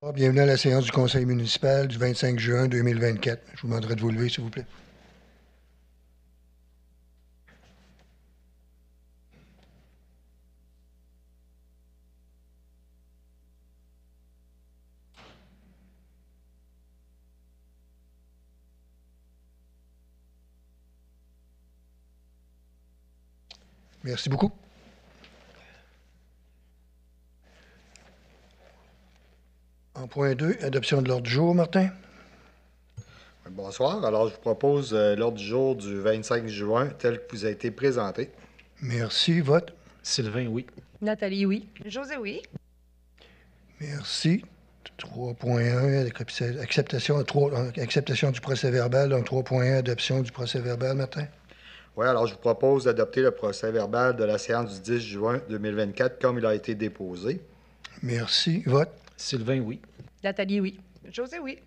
Bienvenue à la séance du Conseil municipal du 25 juin 2024. Je vous demanderai de vous lever, s'il vous plaît. Merci beaucoup. En point 2, adoption de l'ordre du jour, Martin. Bonsoir. Alors, je vous propose l'ordre du jour du 25 juin tel que vous a été présenté. Merci. Vote. Sylvain, oui. Nathalie, oui. José, oui. Merci. 3.1, acceptation du procès-verbal. Donc, 3.1, adoption du procès-verbal, Martin. Oui, alors je vous propose d'adopter le procès-verbal de la séance du 10 juin 2024 comme il a été déposé. Merci. Vote. Sylvain, oui. Nathalie, oui. José, oui.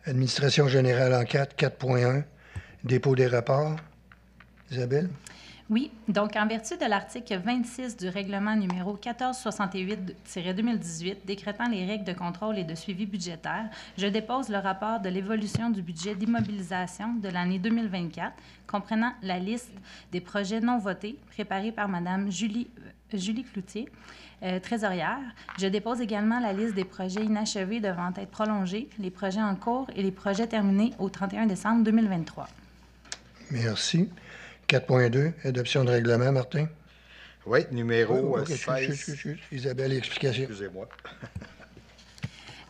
Administration générale en 4, 4.1, dépôt des rapports. Isabelle? Oui, donc en vertu de l'article 26 du règlement numéro 1468-2018 décrétant les règles de contrôle et de suivi budgétaire, je dépose le rapport de l'évolution du budget d'immobilisation de l'année 2024, comprenant la liste des projets non votés préparés par Mme Julie Cloutier, trésorière. Je dépose également la liste des projets inachevés devant être prolongés, les projets en cours et les projets terminés au 31 décembre 2023. Merci. 4.2, adoption de règlement, Martin. Oui, numéro 16. Excuse. Isabelle, explication. Excusez-moi.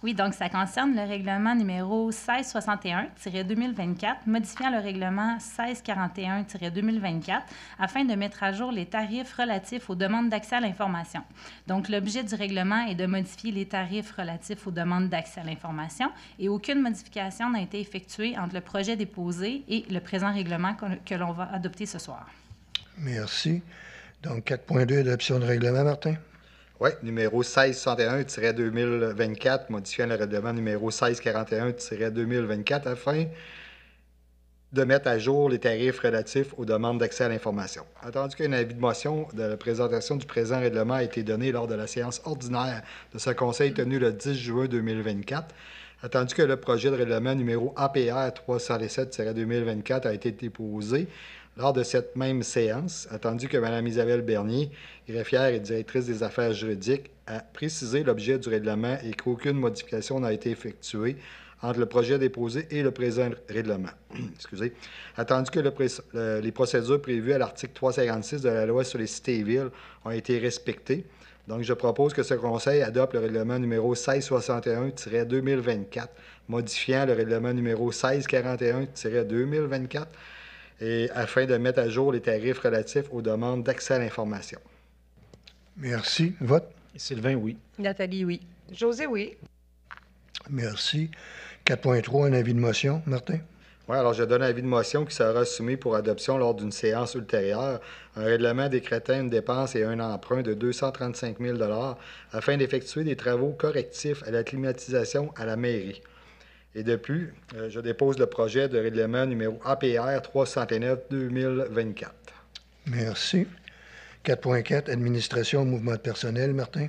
Oui, donc ça concerne le règlement numéro 1661-2024, modifiant le règlement 1641-2024 afin de mettre à jour les tarifs relatifs aux demandes d'accès à l'information. Donc, l'objet du règlement est de modifier les tarifs relatifs aux demandes d'accès à l'information et aucune modification n'a été effectuée entre le projet déposé et le présent règlement que l'on va adopter ce soir. Merci. Donc, 4.2, adoption de règlement, Martin. Oui, numéro 1661-2024, modifiant le règlement numéro 1641-2024 afin de mettre à jour les tarifs relatifs aux demandes d'accès à l'information. Attendu qu'un avis de motion de la présentation du présent règlement a été donné lors de la séance ordinaire de ce conseil tenue le 10 juin 2024, attendu que le projet de règlement numéro APR 307-2024 a été déposé lors de cette même séance, attendu que Mme Isabelle Bernier, greffière et directrice des affaires juridiques, a précisé l'objet du règlement et qu'aucune modification n'a été effectuée entre le projet déposé et le présent règlement. Excusez. Attendu que les procédures prévues à l'article 356 de la loi sur les cités et villes ont été respectées, donc je propose que ce Conseil adopte le règlement numéro 1661-2024, modifiant le règlement numéro 1641-2024, et afin de mettre à jour les tarifs relatifs aux demandes d'accès à l'information. Merci. Vote. Sylvain, oui. Nathalie, oui. José, oui. Merci. 4.3, un avis de motion. Martin? Oui, alors je donne un avis de motion qui sera soumis pour adoption lors d'une séance ultérieure. Un règlement décrétant une dépense et un emprunt de 235 000 afin d'effectuer des travaux correctifs à la climatisation à la mairie. Et de plus, je dépose le projet de règlement numéro APR 309-2024. Merci. 4.4, administration, mouvement de personnel. Martin?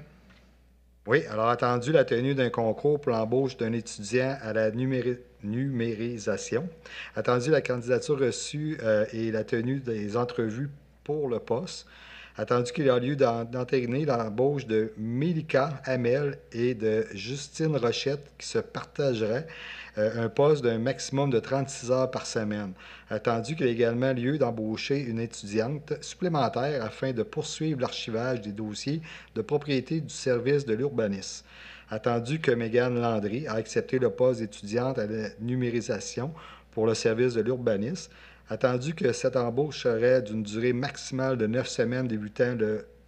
Oui, alors attendu la tenue d'un concours pour l'embauche d'un étudiant à la numérisation, attendu la candidature reçue et la tenue des entrevues pour le poste, attendu qu'il y a lieu d'entériner l'embauche de Mélika Hamel et de Justine Rochette qui se partageraient un poste d'un maximum de 36 heures par semaine. Attendu qu'il y a également lieu d'embaucher une étudiante supplémentaire afin de poursuivre l'archivage des dossiers de propriété du service de l'urbanisme. Attendu que Mégane Landry a accepté le poste d'étudiante à la numérisation pour le service de l'urbanisme. Attendu que cette embauche serait d'une durée maximale de 9 semaines débutant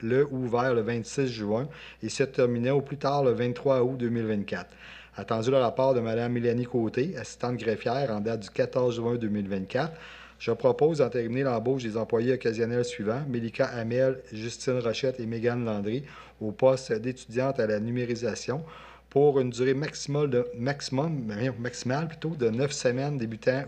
le ou vers le 26 juin et se terminait au plus tard le 23 août 2024. Attendu le rapport de Mme Mélanie Côté, assistante greffière en date du 14 juin 2024, je propose d'entériner l'embauche des employés occasionnels suivants, Mélika Hamel, Justine Rochette et Mégane Landry, au poste d'étudiante à la numérisation pour une durée maximale de 9 semaines débutant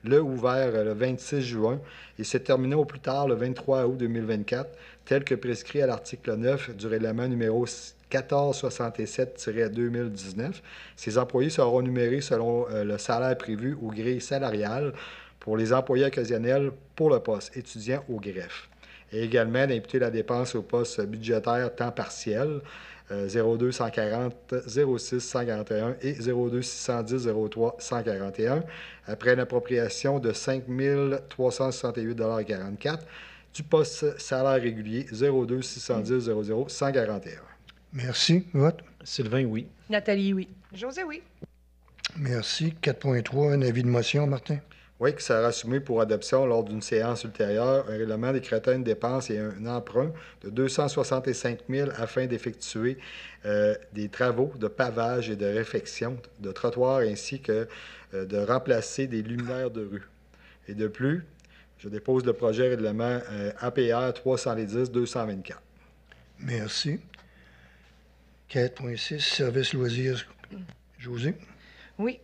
le ou vers le 26 juin et se terminant au plus tard le 23 août 2024, tel que prescrit à l'article 9 du règlement numéro 1467-2019. Ces employés seront numérés selon le salaire prévu aux grilles salariales pour les employés occasionnels pour le poste étudiant au greffe. Et également d'imputer la dépense au poste budgétaire temps partiel 02 140 06 141 et 02 610 03 141 après une appropriation de 5 368,44 du poste salaire régulier 02 610 00 141. Merci. Vote. Sylvain, oui. Nathalie, oui. José, oui. Merci. 4.3, un avis de motion, Martin. Oui, qui sera soumis pour adoption lors d'une séance ultérieure, un règlement décrétant une dépense et un emprunt de 265 000 afin d'effectuer des travaux de pavage et de réfection de trottoirs ainsi que de remplacer des luminaires de rue. Et de plus, je dépose le projet règlement APR 310-224. Merci. 4.6, service loisirs. José. Oui.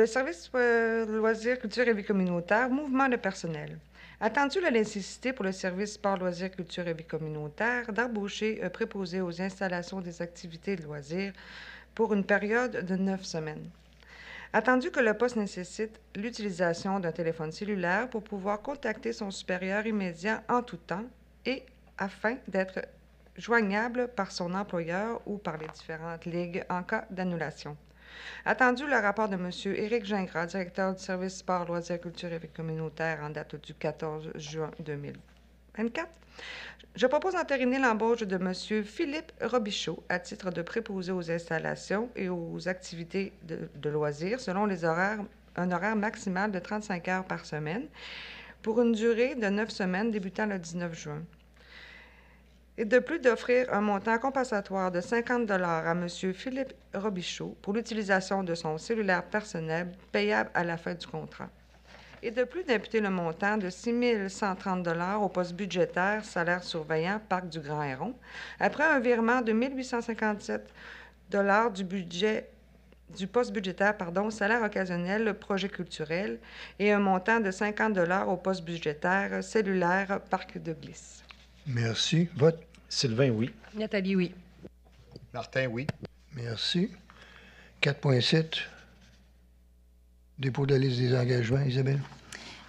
Service loisirs, culture et vie communautaire, mouvement de personnel. Attendu la nécessité pour le service sport, loisirs, culture et vie communautaire d'embaucher un préposé aux installations des activités de loisirs pour une période de 9 semaines. Attendu que le poste nécessite l'utilisation d'un téléphone cellulaire pour pouvoir contacter son supérieur immédiat en tout temps et afin d'être joignable par son employeur ou par les différentes ligues en cas d'annulation. Attendu le rapport de M. Éric Gingras, directeur du service sport, loisirs, culture et vie communautaire en date du 14 juin 2024, je propose d'entériner l'embauche de M. Philippe Robichaud à titre de préposé aux installations et aux activités de loisirs selon un horaire maximal de 35 heures par semaine pour une durée de 9 semaines débutant le 19 juin. Et de plus d'offrir un montant compensatoire de 50 à M. Philippe Robichaud pour l'utilisation de son cellulaire personnel payable à la fin du contrat. Et de plus d'imputer le montant de 6 130 au poste budgétaire salaire surveillant Parc du Grand Héron après un virement de 1 857 du poste budgétaire salaire occasionnel projet culturel et un montant de 50 au poste budgétaire cellulaire Parc de Glisse. Merci. Vote. Sylvain, oui. Nathalie, oui. Martin, oui. Merci. 4.7, dépôt de la liste des engagements. Isabelle.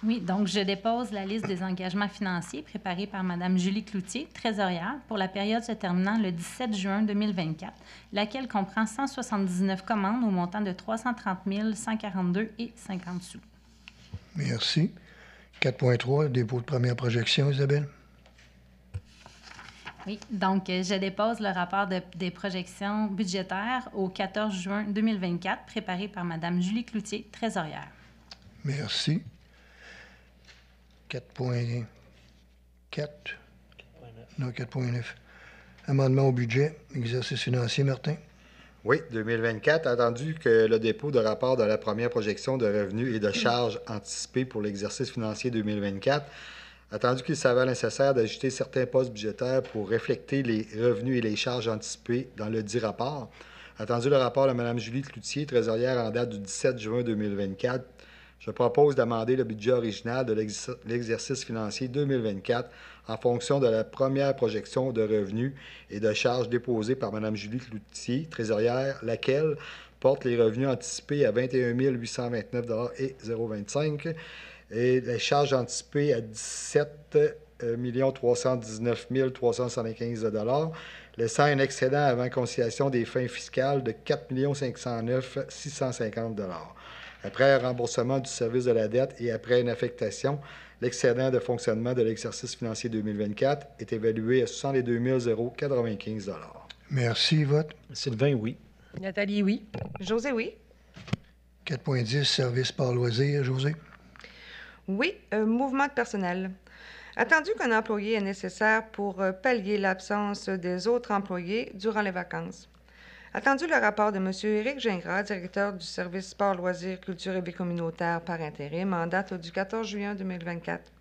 Oui, donc je dépose la liste des engagements financiers préparée par Mme Julie Cloutier, trésorière, pour la période se terminant le 17 juin 2024, laquelle comprend 179 commandes au montant de 330 142,50 sous. Merci. 4.3, dépôt de première projection. Isabelle. Oui, donc je dépose le rapport des projections budgétaires au 14 juin 2024, préparé par Mme Julie Cloutier, trésorière. Merci. 4.4. Non, 4.9. Amendement au budget, exercice financier, Martin. Oui, 2024, attendu que le dépôt de rapport de la première projection de revenus et de charges anticipées pour l'exercice financier 2024, attendu qu'il s'avère nécessaire d'ajouter certains postes budgétaires pour refléter les revenus et les charges anticipées dans le dit rapport, attendu le rapport de Mme Julie Cloutier, trésorière en date du 17 juin 2024, je propose d'amender le budget original de l'exercice financier 2024 en fonction de la première projection de revenus et de charges déposée par Mme Julie Cloutier, trésorière, laquelle porte les revenus anticipés à 21 829,025 et les charges anticipées à 17 319 375 laissant un excédent avant conciliation des fins fiscales de 4 509 650 Après un remboursement du service de la dette et après une affectation, l'excédent de fonctionnement de l'exercice financier 2024 est évalué à 62 095 Merci. Vote. Sylvain, oui. Nathalie, oui. José, oui. 4.10, service sport loisirs. José. Oui, mouvement de personnel. Attendu qu'un employé est nécessaire pour pallier l'absence des autres employés durant les vacances. Attendu le rapport de M. Éric Gingras, directeur du service sport, loisirs, culture et vie communautaire par intérim, en date du 14 juin 2024.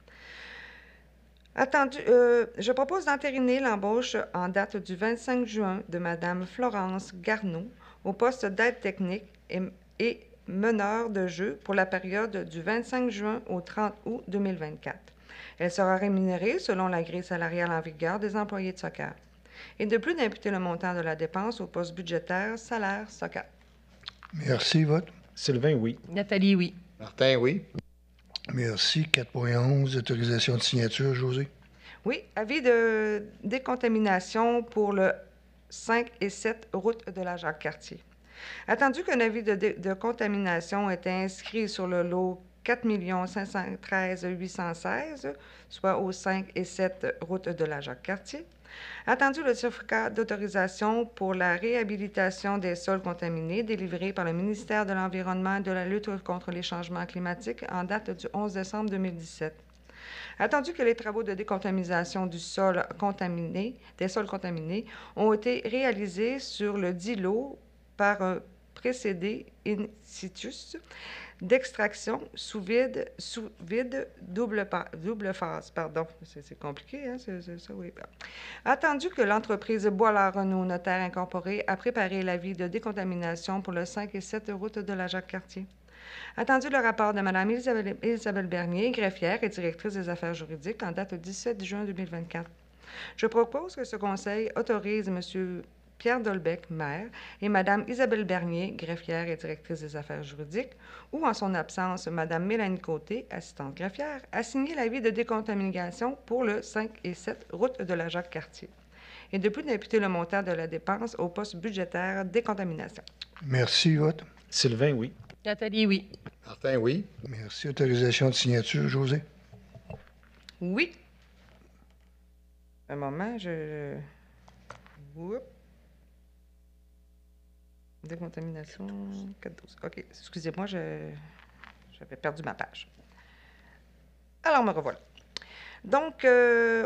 Je propose d'entériner l'embauche en date du 25 juin de Mme Florence Garneau au poste d'aide technique et meneur de jeu pour la période du 25 juin au 30 août 2024. Elle sera rémunérée selon la grille salariale en vigueur des employés de soccer. Et de plus, d'imputer le montant de la dépense au poste budgétaire salaire SOCAT. Merci. Vote. Sylvain, oui. Nathalie, oui. Martin, oui. Merci. 4.11, autorisation de signature. José. Oui, avis de décontamination pour le 5 et 7 route de la Jacques-Cartier. Attendu qu'un avis de contamination était inscrit sur le lot 4 513 816, soit au 5 et 7 route de la Jacques-Cartier. Attendu le certificat d'autorisation pour la réhabilitation des sols contaminés délivré par le ministère de l'Environnement et de la lutte contre les changements climatiques en date du 11 décembre 2017. Attendu que les travaux de décontamination des sols contaminés ont été réalisés sur le dit lot par un précédé in situ d'extraction sous vide double phase. Pardon, c'est compliqué, hein? C'est ça, oui. Attendu que l'entreprise Bois-Renault Notaire Incorporé a préparé l'avis de décontamination pour le 5 et 7 route de la Jacques-Cartier. Attendu le rapport de Mme Isabelle Bernier, greffière et directrice des affaires juridiques en date du 17 juin 2024. Je propose que ce conseil autorise M. Pierre Dolbec, maire, et Mme Isabelle Bernier, greffière et directrice des affaires juridiques, ou en son absence, Mme Mélanie Côté, assistante greffière, à signer l'avis de décontamination pour le 5 et 7 route de la Jacques-Cartier. Et de plus, d'imputer le montant de la dépense au poste budgétaire décontamination. Merci. Vote. Sylvain, oui. Nathalie, oui. Martin, oui. Merci. Autorisation de signature. José. Oui. Un moment, Oups. Décontamination 412. OK, excusez-moi, j'avais perdu ma page. Alors, me revoilà. Donc,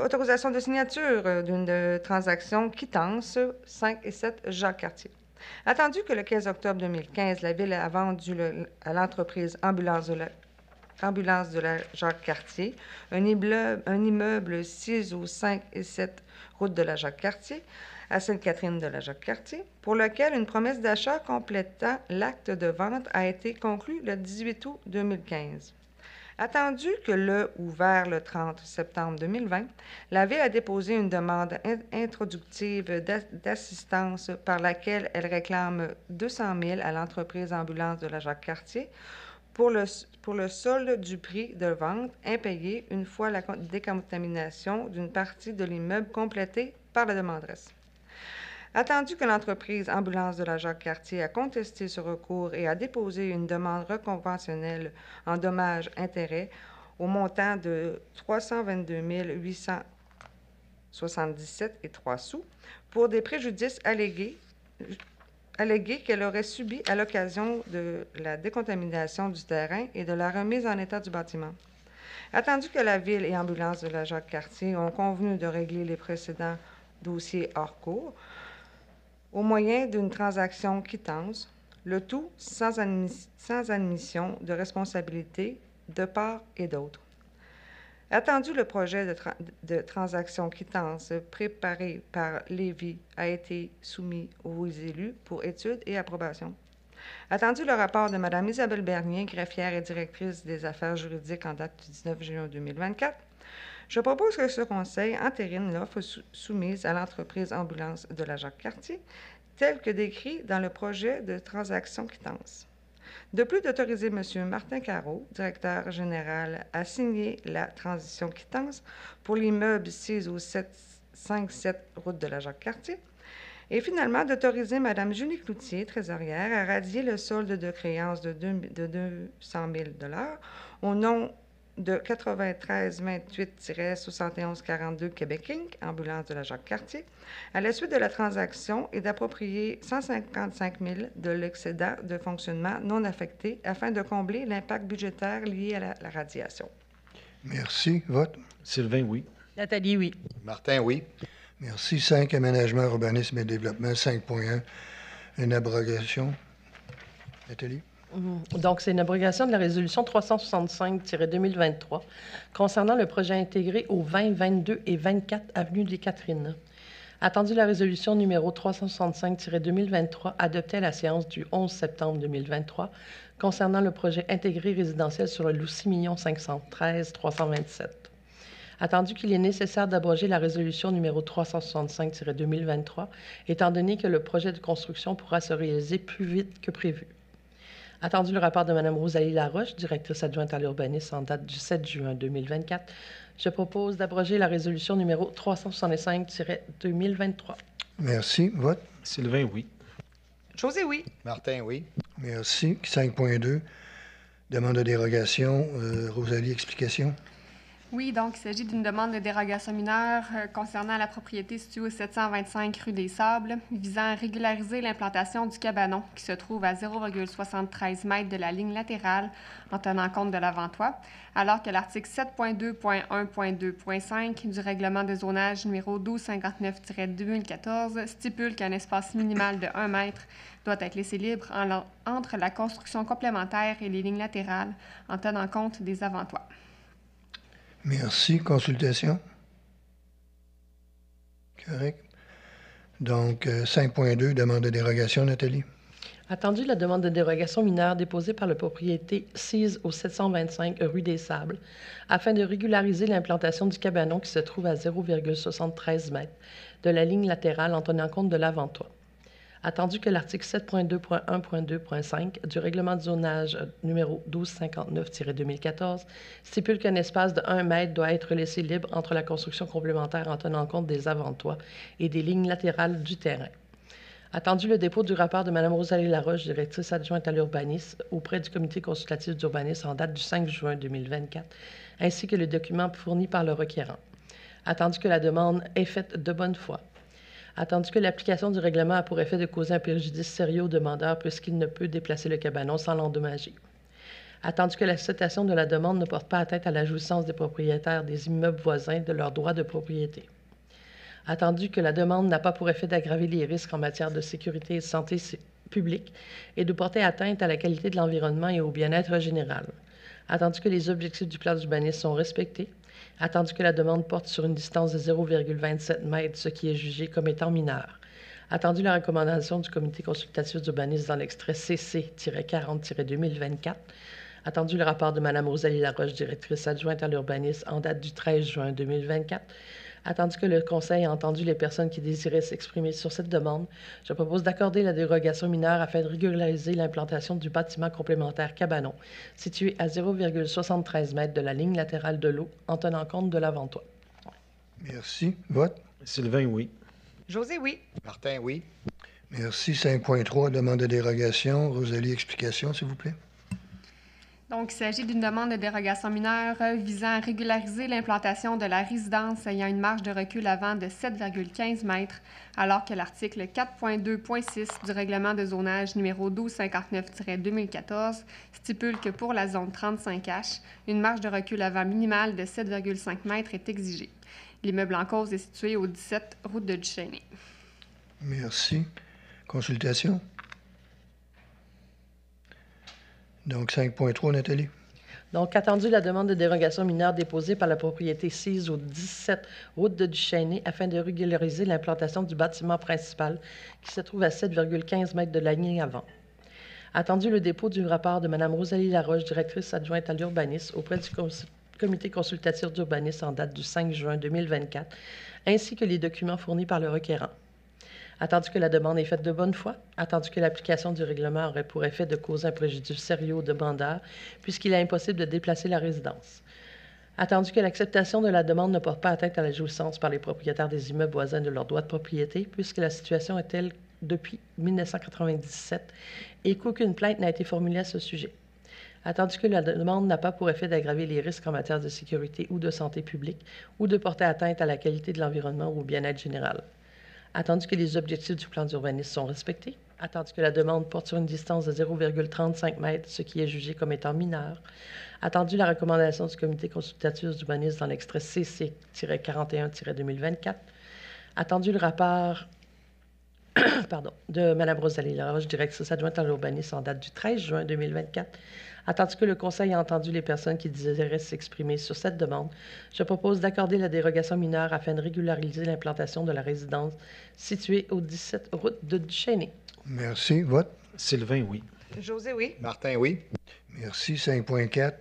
autorisation de signature d'une transaction quittance 5 et 7 Jacques-Cartier. Attendu que le 15 octobre 2015, la Ville a vendu à l'entreprise Ambulance de la Jacques-Cartier un immeuble 6 au 5 et 7 route de la Jacques-Cartier à Sainte-Catherine de la Jacques-Cartier, pour lequel une promesse d'achat complétant l'acte de vente a été conclue le 18 août 2015. Attendu que vers le 30 septembre 2020, la Ville a déposé une demande introductive d'assistance par laquelle elle réclame 200 000 à l'entreprise Ambulance de la Jacques-Cartier pour le solde du prix de vente impayé une fois la décontamination d'une partie de l'immeuble complétée par la demanderesse. Attendu que l'entreprise Ambulance de la Jacques-Cartier a contesté ce recours et a déposé une demande reconventionnelle en dommages-intérêts au montant de 322 877 et 3 sous pour des préjudices allégués qu'elle aurait subis à l'occasion de la décontamination du terrain et de la remise en état du bâtiment. Attendu que la Ville et Ambulance de la Jacques-Cartier ont convenu de régler les précédents dossiers hors cours, au moyen d'une transaction quittance, le tout sans admission de responsabilité de part et d'autre. Attendu le projet de transaction quittance préparé par Lévis a été soumis aux élus pour étude et approbation. Attendu le rapport de Mme Isabelle Bernier, greffière et directrice des affaires juridiques en date du 19 juin 2024, je propose que ce conseil entérine l'offre soumise à l'entreprise Ambulance de la Jacques-Cartier, telle que décrit dans le projet de transaction quittance. De plus, d'autoriser M. Martin Carreau, directeur général, à signer la transition quittance pour l'immeuble 6 au 5-7 route de la Jacques-Cartier. Et finalement, d'autoriser Mme Julie Cloutier, trésorière, à radier le solde de créance de 200 000 au nom de 9328-7142 Québec Inc., Ambulance de la Jacques-Cartier, à la suite de la transaction et d'approprier 155 000 de l'excédent de fonctionnement non affecté afin de combler l'impact budgétaire lié à la radiation. Merci. Vote. Sylvain, oui. Nathalie, oui. Martin, oui. Merci. 5, aménagement, urbanisme et développement. 5.1, une abrogation. Nathalie? Donc, c'est une abrogation de la résolution 365-2023 concernant le projet intégré au 20, 22 et 24 avenue des Catherines. Attendu la résolution numéro 365-2023 adoptée à la séance du 11 septembre 2023 concernant le projet intégré résidentiel sur le lot 6 513 327. Attendu qu'il est nécessaire d'abroger la résolution numéro 365-2023, étant donné que le projet de construction pourra se réaliser plus vite que prévu. Attendu le rapport de Mme Rosalie Laroche, directrice adjointe à l'urbanisme en date du 7 juin 2024, je propose d'abroger la résolution numéro 365-2023. Merci. Vote. Sylvain, oui. José, oui. Martin, oui. Merci. 5.2, demande de dérogation. Rosalie, explication. Oui, donc il s'agit d'une demande de dérogation mineure concernant la propriété située au 725 rue des Sables, visant à régulariser l'implantation du cabanon qui se trouve à 0,73 m de la ligne latérale en tenant compte de l'avant-toit, alors que l'article 7.2.1.2.5 du règlement de zonage numéro 1259-2014 stipule qu'un espace minimal de 1 m doit être laissé libre entre la construction complémentaire et les lignes latérales en tenant compte des avant-toits. Merci. Consultation. Correct. Donc, 5.2, demande de dérogation, Nathalie. Attendu la demande de dérogation mineure déposée par la propriété sise au 725 rue des Sables, afin de régulariser l'implantation du cabanon qui se trouve à 0,73 m de la ligne latérale en tenant compte de l'avant-toit. Attendu que l'article 7.2.1.2.5 du règlement de zonage numéro 1259-2014 stipule qu'un espace de 1 m doit être laissé libre entre la construction complémentaire en tenant compte des avant-toits et des lignes latérales du terrain. Attendu le dépôt du rapport de Mme Rosalie Laroche, directrice adjointe à l'urbanisme, auprès du comité consultatif d'urbanisme en date du 5 juin 2024, ainsi que le document fourni par le requérant. Attendu que la demande est faite de bonne foi. Attendu que l'application du règlement a pour effet de causer un préjudice sérieux au demandeur puisqu'il ne peut déplacer le cabanon sans l'endommager. Attendu que l'acceptation de la demande ne porte pas atteinte à la jouissance des propriétaires des immeubles voisins de leurs droits de propriété. Attendu que la demande n'a pas pour effet d'aggraver les risques en matière de sécurité et de santé publique et de porter atteinte à la qualité de l'environnement et au bien-être général. Attendu que les objectifs du plan d'urbanisme sont respectés. Attendu que la demande porte sur une distance de 0,27 m, ce qui est jugé comme étant mineur. Attendu la recommandation du comité consultatif d'urbanisme dans l'extrait CC-40-2024. Attendu le rapport de Mme Rosalie Laroche, directrice adjointe à l'urbanisme en date du 13 juin 2024. Attendu que le Conseil a entendu les personnes qui désiraient s'exprimer sur cette demande, je propose d'accorder la dérogation mineure afin de régulariser l'implantation du bâtiment complémentaire cabanon, situé à 0,73 m de la ligne latérale de l'eau, en tenant compte de l'avant-toit. Merci. Vote. Sylvain, oui. José, oui. Martin, oui. Merci. 5.3, demande de dérogation. Rosalie, explication, s'il vous plaît. Donc, il s'agit d'une demande de dérogation mineure visant à régulariser l'implantation de la résidence ayant une marge de recul avant de 7,15 m, alors que l'article 4.2.6 du règlement de zonage numéro 1259-2014 stipule que pour la zone 35H, une marge de recul avant minimale de 7,5 m est exigée. L'immeuble en cause est situé au 17 route de Duchesnay. Merci. Consultation. Donc, 5.3, Nathalie. Donc, attendu la demande de dérogation mineure déposée par la propriété sise au 17 route de Duchesnay afin de régulariser l'implantation du bâtiment principal qui se trouve à 7,15 m de la ligne avant. Attendu le dépôt du rapport de Mme Rosalie Laroche, directrice adjointe à l'urbanisme, auprès du comité consultatif d'urbanisme en date du 5 juin 2024, ainsi que les documents fournis par le requérant. Attendu que la demande est faite de bonne foi, attendu que l'application du règlement aurait pour effet de causer un préjudice sérieux au demandeur, puisqu'il est impossible de déplacer la résidence. Attendu que l'acceptation de la demande ne porte pas atteinte à la jouissance par les propriétaires des immeubles voisins de leurs droits de propriété, puisque la situation est telle depuis 1997 et qu'aucune plainte n'a été formulée à ce sujet. Attendu que la demande n'a pas pour effet d'aggraver les risques en matière de sécurité ou de santé publique ou de porter atteinte à la qualité de l'environnement ou au bien-être général. Attendu que les objectifs du plan d'urbanisme sont respectés, attendu que la demande porte sur une distance de 0,35 m, ce qui est jugé comme étant mineur, attendu la recommandation du comité consultatif d'urbanisme dans l'extrait CC-41-2024, attendu le rapport de Mme Rosalie Laroche, directrice adjointe à l'urbanisme en date du 13 juin 2024, attendu que le Conseil a entendu les personnes qui désiraient s'exprimer sur cette demande, je propose d'accorder la dérogation mineure afin de régulariser l'implantation de la résidence située au 17 route de Duchesnay. Merci. Vote. Sylvain, oui. José, oui. Martin, oui. Merci. 5.4,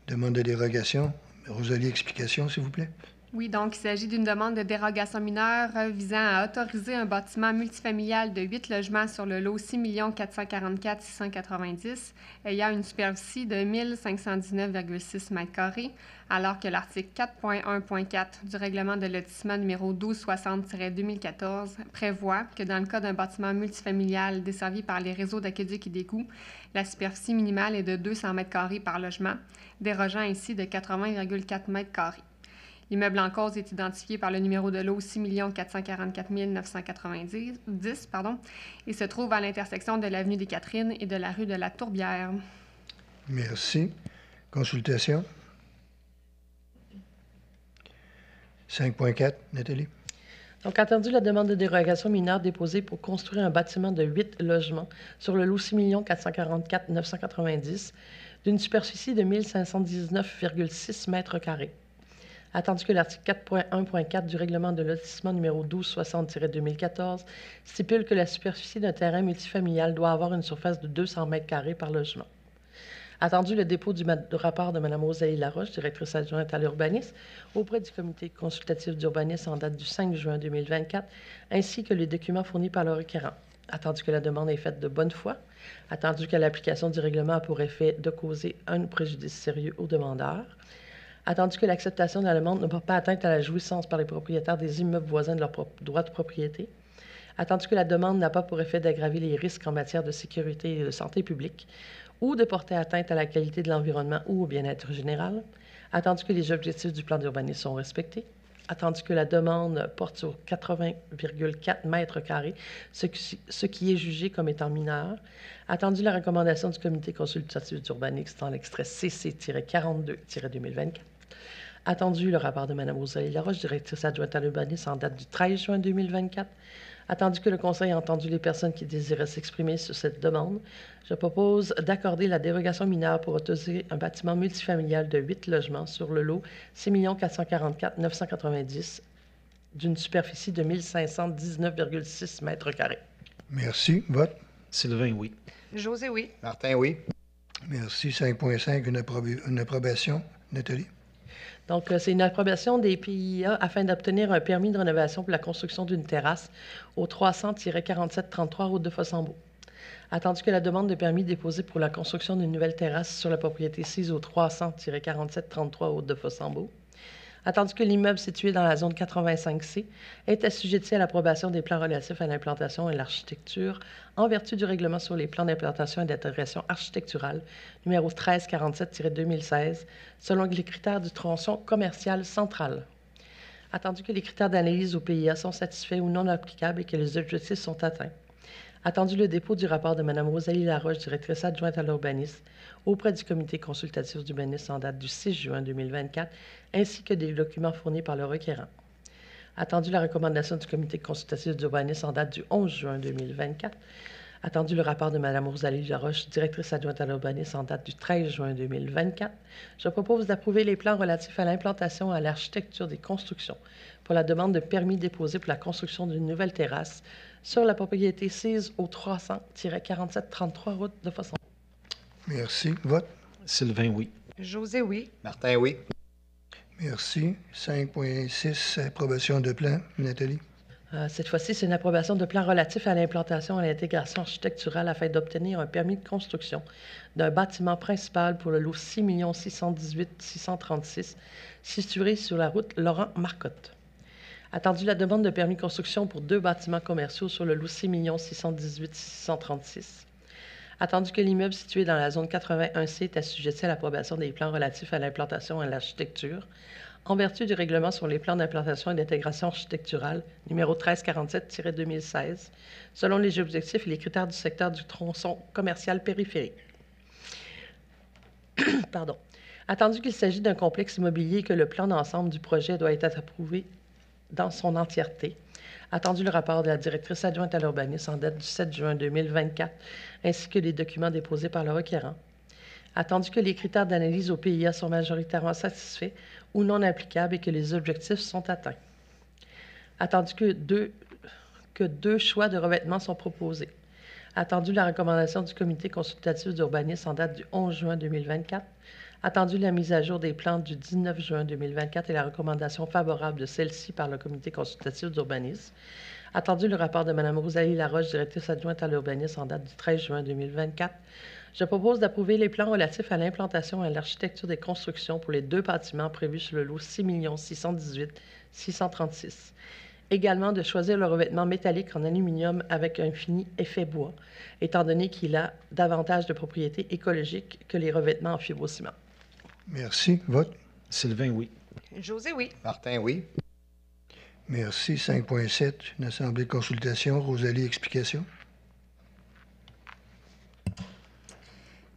demande de dérogation. Rosalie, explication, s'il vous plaît. Oui, donc il s'agit d'une demande de dérogation mineure visant à autoriser un bâtiment multifamilial de 8 logements sur le lot 6 444 690 ayant une superficie de 1519,6 m², alors que l'article 4.1.4 du règlement de lotissement numéro 1260-2014 prévoit que dans le cas d'un bâtiment multifamilial desservi par les réseaux d'aqueducs et d'égouts, la superficie minimale est de 200 m² par logement, dérogeant ainsi de 80,4 m². L'immeuble en cause est identifié par le numéro de lot 6 444 990 et se trouve à l'intersection de l'avenue des Catherines et de la rue de la Tourbière. Merci. Consultation. 5.4, Nathalie. Donc, attendu la demande de dérogation mineure déposée pour construire un bâtiment de 8 logements sur le lot 6 444 990 d'une superficie de 1519,6 m². Attendu que l'article 4.1.4 du règlement de lotissement numéro 1260-2014 stipule que la superficie d'un terrain multifamilial doit avoir une surface de 200 m² par logement. Attendu le dépôt du rapport de Mme Rosalie Laroche, directrice adjointe à l'urbanisme, auprès du comité consultatif d'urbanisme en date du 5 juin 2024, ainsi que les documents fournis par le requérant. Attendu que la demande est faite de bonne foi. Attendu que l'application du règlement a pour effet de causer un préjudice sérieux au demandeur. Attendu que l'acceptation de la demande ne porte pas atteinte à la jouissance par les propriétaires des immeubles voisins de leur droit de propriété. Attendu que la demande n'a pas pour effet d'aggraver les risques en matière de sécurité et de santé publique ou de porter atteinte à la qualité de l'environnement ou au bien-être général. Attendu que les objectifs du plan d'urbanisme sont respectés. Attendu que la demande porte sur 80,4 m², ce qui est jugé comme étant mineur. Attendu la recommandation du comité consultatif d'urbanisme dans l'extrait CC-42-2024. Attendu le rapport de Mme Rosalie Laroche, directrice adjointe à l'urbanisme en date du 13 juin 2024. Attendu que le Conseil a entendu les personnes qui désiraient s'exprimer sur cette demande, je propose d'accorder la dérogation mineure pour autoriser un bâtiment multifamilial de 8 logements sur le lot 6 444 990 d'une superficie de 1519,6 m². Merci. Vote. Sylvain, oui. José, oui. Martin, oui. Merci. 5.5, une approbation. Nathalie. Donc, c'est une approbation des PIA afin d'obtenir un permis de rénovation pour la construction d'une terrasse au 300-4733 route de Fossambeau. Attendu que la demande de permis déposée pour la construction d'une nouvelle terrasse sur la propriété sise au 300-4733 route de Fossambeau. Attendu que l'immeuble situé dans la zone 85C est assujetti à l'approbation des plans relatifs à l'implantation et l'architecture en vertu du règlement sur les plans d'implantation et d'intégration architecturale numéro 1347-2016 selon les critères du tronçon commercial central. Attendu que les critères d'analyse au PIA sont satisfaits ou non applicables et que les objectifs sont atteints. Attendu le dépôt du rapport de Mme Rosalie Laroche, directrice adjointe à l'urbanisme, auprès du comité consultatif d'urbanisme en date du 6 juin 2024, ainsi que des documents fournis par le requérant. Attendu la recommandation du comité consultatif d'urbanisme en date du 11 juin 2024. Attendu le rapport de Mme Rosalie Laroche, directrice adjointe à l'urbanisme en date du 13 juin 2024, je propose d'approuver les plans relatifs à l'implantation et à l'architecture des constructions pour la demande de permis déposée pour la construction d'une nouvelle terrasse sur la propriété sise au 300-4733 route de Fossambeau. Merci. Vote. Sylvain, oui. José, oui. Martin, oui. Merci. 5.6, approbation de plan. Nathalie. Cette fois-ci, c'est une approbation de plan relatif à l'implantation et à l'intégration architecturale afin d'obtenir un permis de construction d'un bâtiment principal pour le lot 6 618 636 situé sur la route Laurent-Marcotte. Attendu la demande de permis de construction pour 2 bâtiments commerciaux sur le lot 6 618 636. Attendu que l'immeuble situé dans la zone 81C est assujetti à l'approbation des plans relatifs à l'implantation et à l'architecture, en vertu du règlement sur les plans d'implantation et d'intégration architecturale numéro 1347-2016, selon les objectifs et les critères du secteur du tronçon commercial périphérique. Pardon. Attendu qu'il s'agit d'un complexe immobilier et que le plan d'ensemble du projet doit être approuvé dans son entièreté. Attendu le rapport de la directrice adjointe à l'urbanisme en date du 7 juin 2024, ainsi que les documents déposés par le requérant. Attendu que les critères d'analyse au PIA sont majoritairement satisfaits ou non applicables et que les objectifs sont atteints. Attendu que deux choix de revêtement sont proposés. Attendu la recommandation du comité consultatif d'urbanisme en date du 11 juin 2024. Attendu la mise à jour des plans du 19 juin 2024 et la recommandation favorable de celle-ci par le comité consultatif d'urbanisme. Attendu le rapport de Mme Rosalie Laroche, directrice adjointe à l'urbanisme en date du 13 juin 2024, je propose d'approuver les plans relatifs à l'implantation et à l'architecture des constructions pour les 2 bâtiments prévus sur le lot 6 618 636. Également, de choisir le revêtement métallique en aluminium avec un fini effet bois, étant donné qu'il a davantage de propriétés écologiques que les revêtements en fibrociment. Merci. Vote. Sylvain, oui. José, oui. Martin, oui. Merci. 5.7, une assemblée de consultation. Rosalie, explication.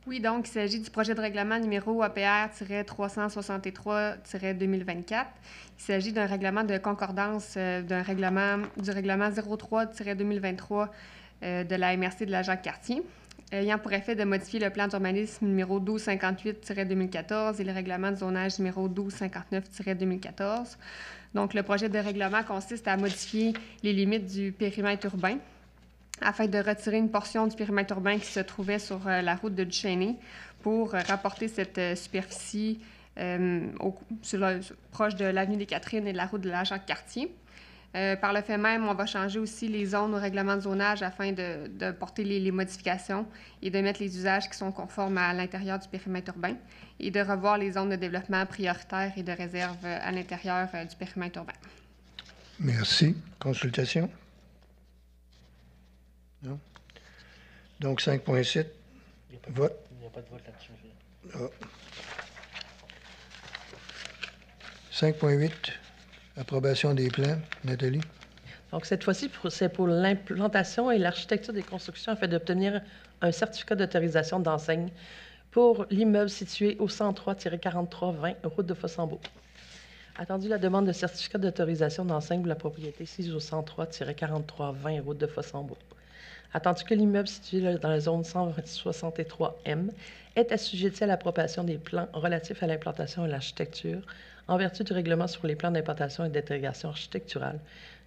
Oui, donc il s'agit du projet de règlement numéro APR-363-2024. Il s'agit d'un règlement de concordance du règlement 03-2023 de la MRC de la Jacques-Cartier, ayant pour effet de modifier le plan d'urbanisme numéro 1258-2014 et le règlement de zonage numéro 1259-2014. Donc, le projet de règlement consiste à modifier les limites du périmètre urbain afin de retirer une portion du périmètre urbain qui se trouvait sur la route de Duchesnay pour rapporter cette superficie proche de l'avenue des Catherines et de la route de la Jacques-Cartier. Par le fait même, on va changer aussi les zones au règlement de zonage afin de porter les modifications et de mettre les usages qui sont conformes à l'intérieur du périmètre urbain et de revoir les zones de développement prioritaires et de réserve à l'intérieur du périmètre urbain. Merci. Consultation? Non? Donc, 5.7. Vote. Il n'y a pas de vote là-dessus. Ah. 5.8. Approbation des plans. Nathalie? Donc, cette fois-ci, c'est pour l'implantation et l'architecture des constructions afin d'obtenir un certificat d'autorisation d'enseigne pour l'immeuble situé au 103-4320 route de Fossambeau. Attendu la demande de certificat d'autorisation d'enseigne pour la propriété 6 au 103-4320 route de Fossambeau. Attendu que l'immeuble situé dans la zone 163M est assujetti à l'approbation des plans relatifs à l'implantation et l'architecture en vertu du règlement sur les plans d'implantation et d'intégration architecturale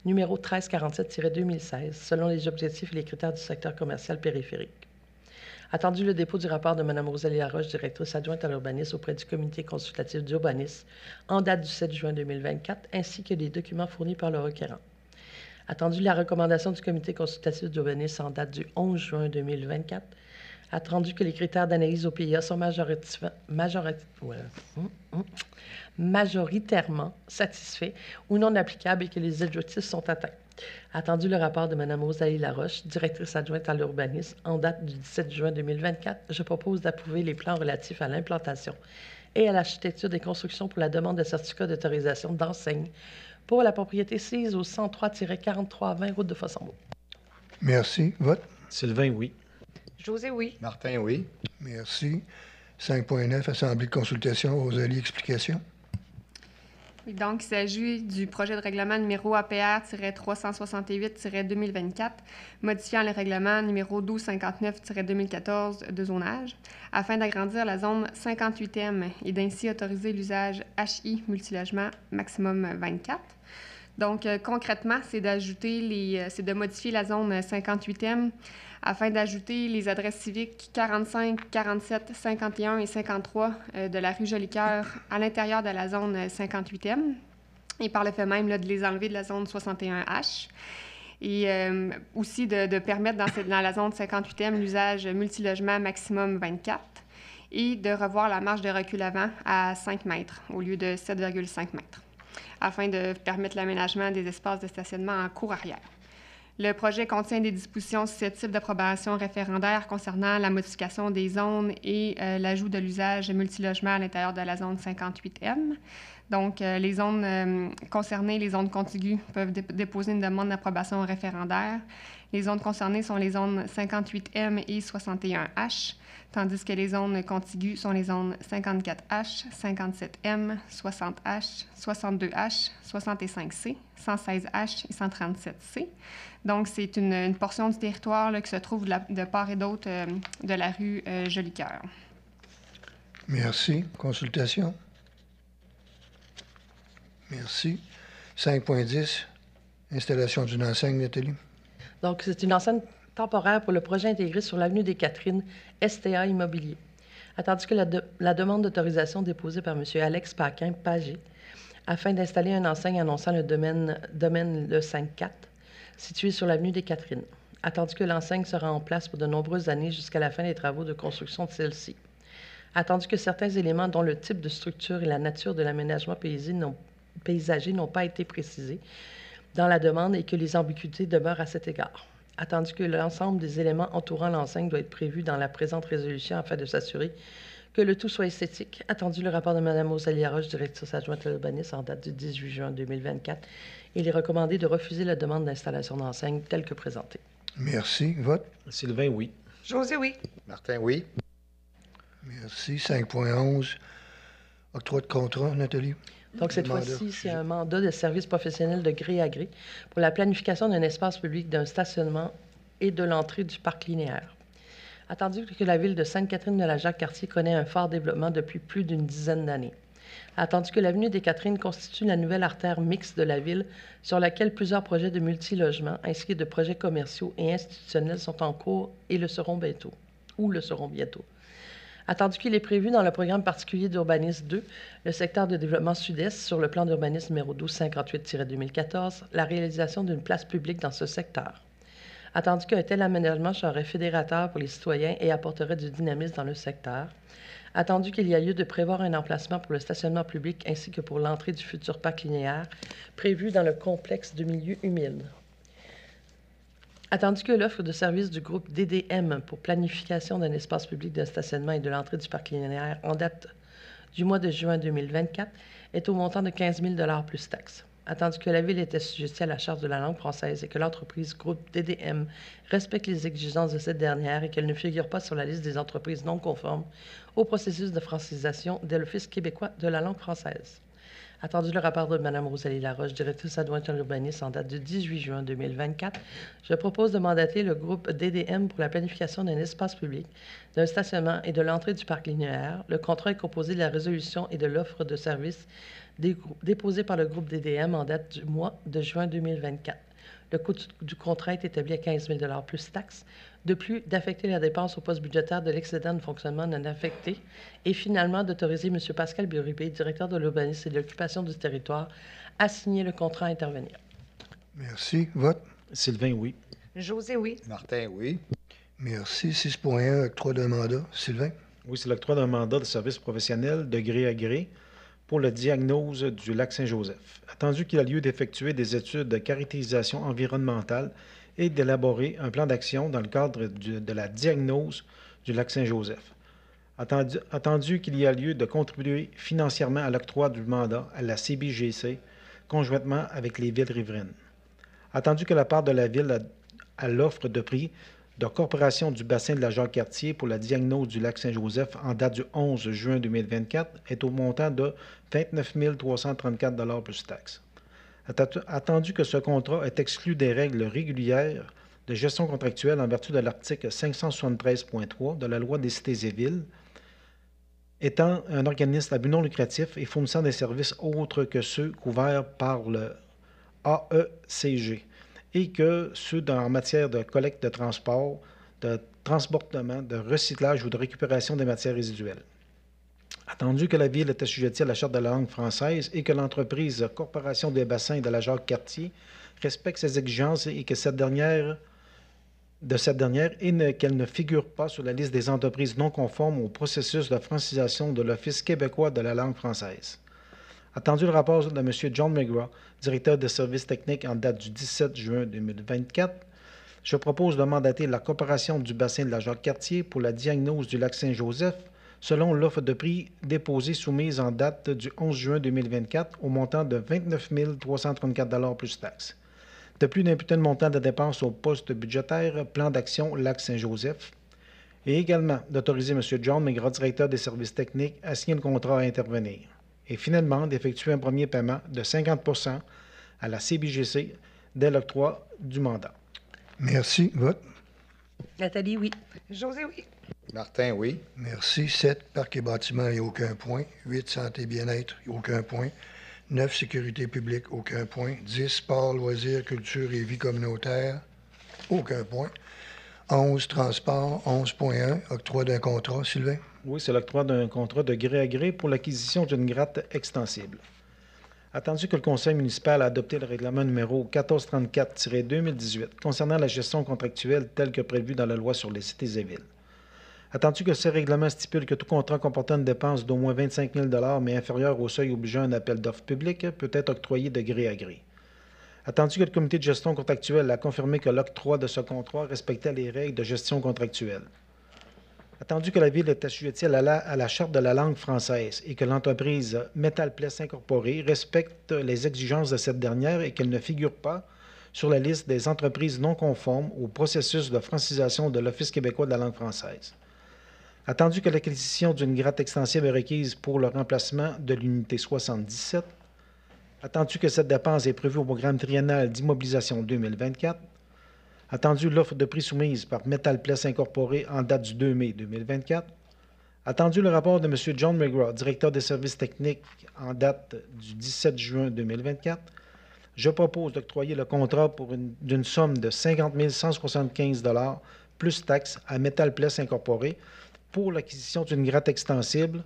numéro 1347-2016, selon les objectifs et les critères du secteur commercial périphérique. Attendu le dépôt du rapport de Mme Rosalie Laroche, directrice adjointe à l'urbanisme auprès du comité consultatif d'urbanisme en date du 7 juin 2024, ainsi que les documents fournis par le requérant. Attendu la recommandation du comité consultatif d'urbanisme en date du 11 juin 2024, attendu que les critères d'analyse au PIA sont majoritairement satisfaits ou non applicables et que les objectifs sont atteints. Attendu le rapport de Mme Rosalie Laroche, directrice adjointe à l'urbanisme, en date du 17 juin 2024, je propose d'approuver les plans relatifs à l'implantation et à l'architecture des constructions pour la demande de certificat d'autorisation d'enseigne pour la propriété 6 au 103-4320 route de Fossambeau. Merci. Vote. Sylvain, oui. José, oui. Martin, oui. Merci. 5.9, assemblée de consultation. Rosalie, explication. Oui, donc, il s'agit du projet de règlement numéro APR-368-2024, modifiant le règlement numéro 1259-2014 de zonage, afin d'agrandir la zone 58e et d'ainsi autoriser l'usage HI multilogement maximum 24. Donc, concrètement, c'est de modifier la zone 58e afin d'ajouter les adresses civiques 45, 47, 51 et 53 de la rue Jolicoeur à l'intérieur de la zone 58e et par le fait même là, de les enlever de la zone 61H. Et aussi de permettre dans la zone 58e l'usage multilogement maximum 24 et de revoir la marge de recul avant à 5 mètres au lieu de 7,5 mètres afin de permettre l'aménagement des espaces de stationnement en cour arrière. Le projet contient des dispositions susceptibles d'approbation référendaire concernant la modification des zones et l'ajout de l'usage multilogement à l'intérieur de la zone 58M. Donc, les zones concernées, les zones contiguës, peuvent déposer une demande d'approbation référendaire. Les zones concernées sont les zones 58M et 61H, tandis que les zones contiguës sont les zones 54H, 57M, 60H, 62H, 65C, 116H et 137C. Donc, c'est une portion du territoire là, qui se trouve de part et d'autre de la rue Jolicoeur. Merci. Consultation. Merci. 5.10, installation d'une enseigne, Nathalie. Donc, c'est une enseigne temporaire pour le projet intégré sur l'avenue des Catherines, STA Immobilier. Attendu que la demande d'autorisation déposée par M. Alex Paquin, Pagé, afin d'installer une enseigne annonçant le domaine Le 5-4, situé sur l'avenue des Catherines. Attendu que l'enseigne sera en place pour de nombreuses années jusqu'à la fin des travaux de construction de celle-ci. Attendu que certains éléments, dont le type de structure et la nature de l'aménagement paysager, n'ont pas été précisés dans la demande et que les ambiguïtés demeurent à cet égard. Attendu que l'ensemble des éléments entourant l'enseigne doit être prévu dans la présente résolution afin de s'assurer que le tout soit esthétique. Attendu le rapport de Mme Rosalie Laroche, directrice adjointe à l'urbanisme, en date du 18 juin 2024. Il est recommandé de refuser la demande d'installation d'enseigne telle que présentée. Merci. Vote. Sylvain, oui. José, oui. Martin, oui. Merci. 5.11. Octroi de contrat, Nathalie. Donc, cette Mandat. fois-ci, c'est un mandat de service professionnel de gré à gré pour la planification d'un espace public, d'un stationnement et de l'entrée du parc linéaire. Attendu que la ville de Sainte-Catherine-de-la-Jacques-Cartier connaît un fort développement depuis plus d'une dizaine d'années. Attendu que l'avenue des Catherines constitue la nouvelle artère mixte de la ville sur laquelle plusieurs projets de multilogement ainsi que de projets commerciaux et institutionnels sont en cours et le seront bientôt. Attendu qu'il est prévu dans le programme particulier d'urbanisme 2, le secteur de développement sud-est, sur le plan d'urbanisme numéro 1258-2014, la réalisation d'une place publique dans ce secteur. Attendu qu'un tel aménagement serait fédérateur pour les citoyens et apporterait du dynamisme dans le secteur. Attendu qu'il y a lieu de prévoir un emplacement pour le stationnement public ainsi que pour l'entrée du futur parc linéaire prévu dans le complexe de milieux humides. Attendu que l'offre de services du groupe DDM pour planification d'un espace public de stationnement et de l'entrée du parc linéaire en date du mois de juin 2024 est au montant de 15 000 $ plus taxes. Attendu que la Ville est assujettie à la Charte de la langue française et que l'entreprise groupe DDM respecte les exigences de cette dernière et qu'elle ne figure pas sur la liste des entreprises non conformes au processus de francisation de l'Office québécois de la langue française. Attendu le rapport de Mme Rosalie Laroche, directrice adjointe à l'urbanisme, en date du 18 juin 2024, je propose de mandater le groupe DDM pour la planification d'un espace public, d'un stationnement et de l'entrée du parc linéaire. Le contrat est composé de la résolution et de l'offre de services déposée par le groupe DDM en date du mois de juin 2024. Le coût du contrat est établi à 15 000 $ plus taxes. De plus, d'affecter la dépense au poste budgétaire de l'excédent de fonctionnement non affecté et finalement d'autoriser M. Pascal Birubé, directeur de l'urbanisme et de l'occupation du territoire, à signer le contrat à intervenir. Merci. Vote. Sylvain, oui. José, oui. Martin, oui. Merci. 6.1. Octroi d'un mandat. Sylvain. Oui, c'est l'octroi d'un mandat de service professionnel de gré à gré pour la diagnose du lac Saint-Joseph. Attendu qu'il a lieu d'effectuer des études de caractérisation environnementale et d'élaborer un plan d'action dans le cadre de la diagnose du lac Saint-Joseph. Attendu qu'il y a lieu de contribuer financièrement à l'octroi du mandat à la CBGC, conjointement avec les villes riveraines. Attendu que la part de la ville à l'offre de prix de Corporation du bassin de la Jacques-Cartier pour la diagnose du lac Saint-Joseph en date du 11 juin 2024 est au montant de 29 334 $ plus taxes. Attendu que ce contrat est exclu des règles régulières de gestion contractuelle en vertu de l'article 573.3 de la Loi des cités et villes, étant un organisme à but non lucratif et fournissant des services autres que ceux couverts par le AECG, et que ceux en matière de collecte de transport, de transportement, de recyclage ou de récupération des matières résiduelles. Attendu que la Ville est assujettie à la Charte de la langue française et que l'entreprise Corporation des bassins de la Jacques-Cartier respecte ses exigences et que qu'elle ne figure pas sur la liste des entreprises non conformes au processus de francisation de l'Office québécois de la langue française. Attendu le rapport de M. John McGraw, directeur des services techniques en date du 17 juin 2024, je propose de mandater la Corporation du bassin de la Jacques-Cartier pour la diagnose du lac Saint-Joseph selon l'offre de prix déposée soumise en date du 11 juin 2024 au montant de 29 334 $ plus taxes. De plus, d'imputer le montant de dépenses au poste budgétaire Plan d'action lac Saint-Joseph et également d'autoriser M. John McGraw, directeur des services techniques, à signer le contrat à intervenir. Et finalement, d'effectuer un premier paiement de 50 % à la CBGC dès l'octroi du mandat. Merci. Vote. Nathalie, oui. José, oui. Martin, oui. Merci. 7. Parc et bâtiments, il n'y a aucun point. 8. Santé et bien-être, il n'y a aucun point. 9. Sécurité publique, aucun point. 10. Sport, loisirs, culture et vie communautaire, aucun point. 11. Transport, 11.1. Octroi d'un contrat. Sylvain. Oui, c'est l'octroi d'un contrat de gré à gré pour l'acquisition d'une gratte extensible. Attendu que le Conseil municipal a adopté le règlement numéro 1434-2018 concernant la gestion contractuelle telle que prévue dans la loi sur les cités et villes. Attendu que ce règlement stipule que tout contrat comportant une dépense d'au moins 25 000 mais inférieur au seuil obligeant un appel d'offres public peut être octroyé de gré à gré. Attendu que le comité de gestion contractuelle a confirmé que l'octroi de ce contrat respectait les règles de gestion contractuelle. Attendu que la Ville est assujettie à la Charte de la langue française et que l'entreprise Metalpless Incorporée respecte les exigences de cette dernière et qu'elle ne figure pas sur la liste des entreprises non conformes au processus de francisation de l'Office québécois de la langue française. Attendu que l'acquisition d'une gratte extensible est requise pour le remplacement de l'unité 77. Attendu que cette dépense est prévue au programme triennal d'immobilisation 2024. Attendu l'offre de prix soumise par Metalpless Incorporée en date du 2 mai 2024. Attendu le rapport de M. John McGraw, directeur des services techniques, en date du 17 juin 2024. Je propose d'octroyer le contrat d'une somme de 50 175 $ plus taxes à Metalpless Incorporée pour l'acquisition d'une gratte extensible.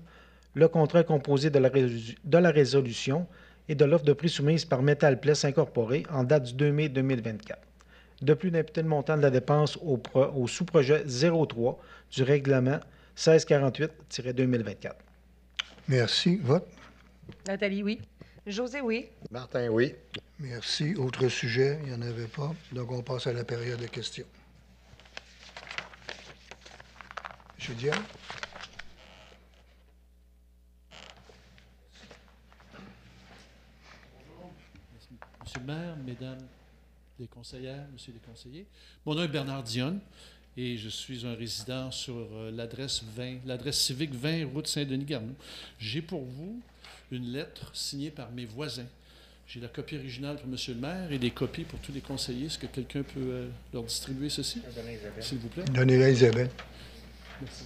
Le contrat est composé de la résolution et de l'offre de prix soumise par Metalpless Incorporée en date du 2 mai 2024. De plus, d'imputer le montant de la dépense au sous-projet 03 du règlement 1648-2024. Merci. Vote. Nathalie, oui. José, oui. Martin, oui. Merci. Autre sujet, il n'y en avait pas. Donc, on passe à la période de questions. M. Diane? Monsieur le maire, mesdames les conseillères, messieurs les conseillers. Mon nom est Bernard Dionne et je suis un résident sur l'adresse civique 20, route Saint-Denis-Garneau. J'ai pour vous une lettre signée par mes voisins. J'ai la copie originale pour monsieur le maire et des copies pour tous les conseillers. Est-ce que quelqu'un peut leur distribuer ceci, s'il vous plaît? Donnez-la à Isabelle. Merci.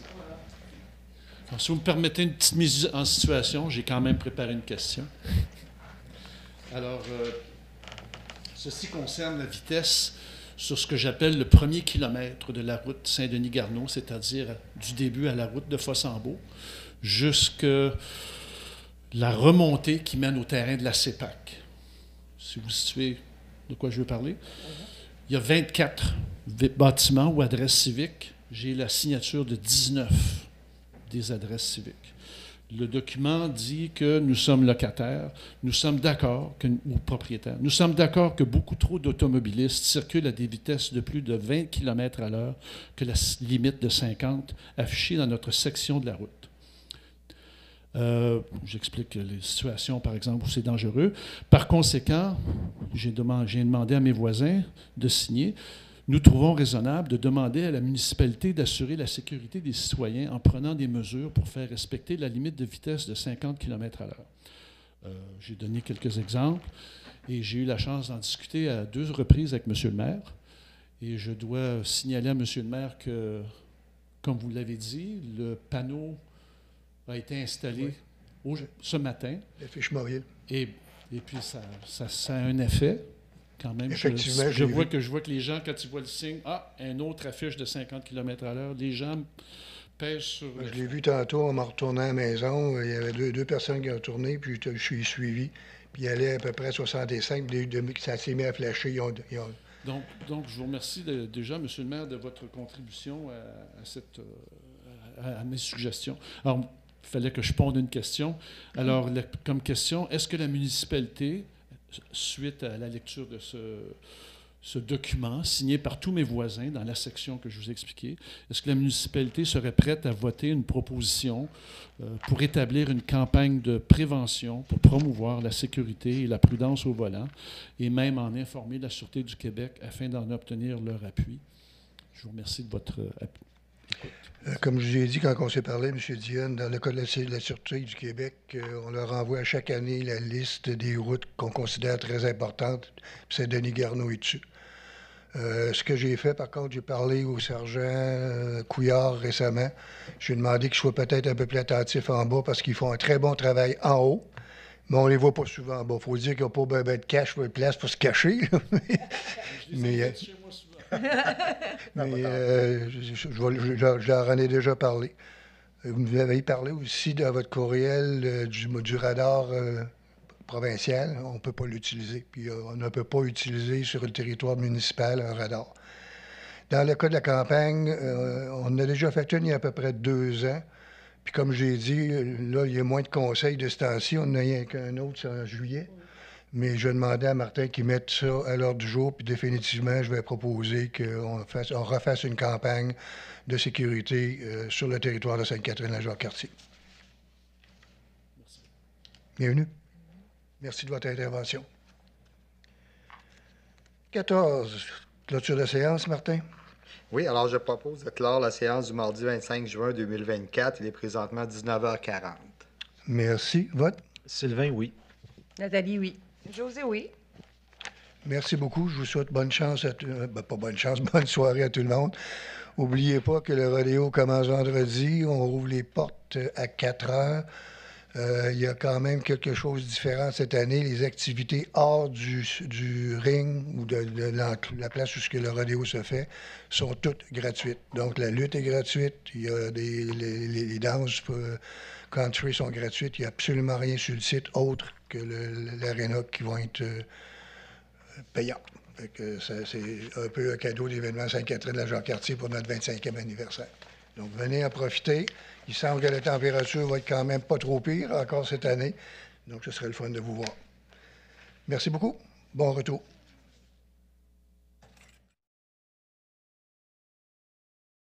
Alors, si vous me permettez une petite mise en situation, j'ai quand même préparé une question. Alors, ceci concerne la vitesse sur ce que j'appelle le premier kilomètre de la route Saint-Denis-Garneau, c'est-à-dire du début à la route de Fossambeau, jusqu'à la remontée qui mène au terrain de la CEPAC. Si vous situez de quoi je veux parler. Il y a 24 bâtiments ou adresses civiques. J'ai la signature de 19 des adresses civiques. Le document dit que nous sommes locataires, nous sommes d'accord, ou propriétaires, nous sommes d'accord que beaucoup trop d'automobilistes circulent à des vitesses de plus de 20 km à l'heure que la limite de 50 affichée dans notre section de la route. J'explique les situations, par exemple, où c'est dangereux. Par conséquent, j'ai demandé à mes voisins de signer. Nous trouvons raisonnable de demander à la municipalité d'assurer la sécurité des citoyens en prenant des mesures pour faire respecter la limite de vitesse de 50 km à l'heure. J'ai donné quelques exemples et j'ai eu la chance d'en discuter à 2 reprises avec M. le maire. Et je dois signaler à M. le maire que, comme vous l'avez dit, le panneau a été installé ce matin. La fiche mobile. Et puis, ça a un effet. Quand même, Effectivement, je vois que les gens, quand ils voient le signe, une autre affiche de 50 km à l'heure, les gens pèsent sur... Je l'ai vu tantôt en me retournant à la maison. Il y avait deux personnes qui ont tourné, puis je suis suivi. Puis il allait à peu près à 65, ça s'est mis à flasher. Donc, je vous remercie déjà, M. le maire, de votre contribution à mes suggestions. Alors, il fallait que je ponde une question. Alors, comme question, est-ce que la municipalité, suite à la lecture de ce document signé par tous mes voisins dans la section que je vous ai expliquée, est-ce que la municipalité serait prête à voter une proposition pour établir une campagne de prévention pour promouvoir la sécurité et la prudence au volant et même en informer la Sûreté du Québec afin d'en obtenir leur appui? Je vous remercie de votre écoute. Comme je vous ai dit quand on s'est parlé, M. Dionne, dans le cas de la Sûreté du Québec, on leur envoie à chaque année la liste des routes qu'on considère très importantes. Puis Saint-Denis-Garneau est dessus. Ce que j'ai fait, par contre, j'ai parlé au sergent Couillard récemment. J'ai demandé qu'il soit peut-être un peu plus attentif en bas parce qu'ils font un très bon travail en haut, mais on ne les voit pas souvent en bas. Il faut dire qu'ils n'ont pas ben de cache ou de place pour se cacher. Mais je leur en ai déjà parlé. Vous nous avez parlé aussi dans votre courriel du radar provincial. On ne peut pas l'utiliser. Puis on ne peut pas utiliser sur le territoire municipal un radar. Dans le cas de la campagne, on a déjà fait une il y a à peu près 2 ans. Puis comme j'ai dit, là, il y a moins de conseils de ce temps-ci. On n'a rien qu'un autre, c'est en juillet. Mais je demandais à Martin qu'il mette ça à l'ordre du jour. Puis définitivement, je vais proposer qu'on refasse une campagne de sécurité sur le territoire de Sainte-Catherine-la-Jacques-Cartier. Merci. Bienvenue. Merci de votre intervention. 14. Clôture de séance, Martin. Oui, alors je propose de clore la séance du mardi 25 juin 2024. Il est présentement 19h40. Merci. Vote. Sylvain, oui. Nathalie, oui. José, oui. Merci beaucoup. Je vous souhaite bonne chance pas bonne chance, bonne soirée à tout le monde. N'oubliez pas que le rodéo commence vendredi. On rouvre les portes à 4 heures. Il y a quand même quelque chose de différent cette année. Les activités hors du ring ou de la place où le rodéo se fait sont toutes gratuites. Donc, la lutte est gratuite. Il y a les danses country sont gratuites. Il n'y a absolument rien sur le site autre que l'aréna qui vont être payants. C'est un peu un cadeau d'événement Sainte-Catherine-la-Jacques-Cartier pour notre 25e anniversaire. Donc, venez en profiter. Il semble que la température va être quand même pas trop pire encore cette année. Donc, ce serait le fun de vous voir. Merci beaucoup. Bon retour.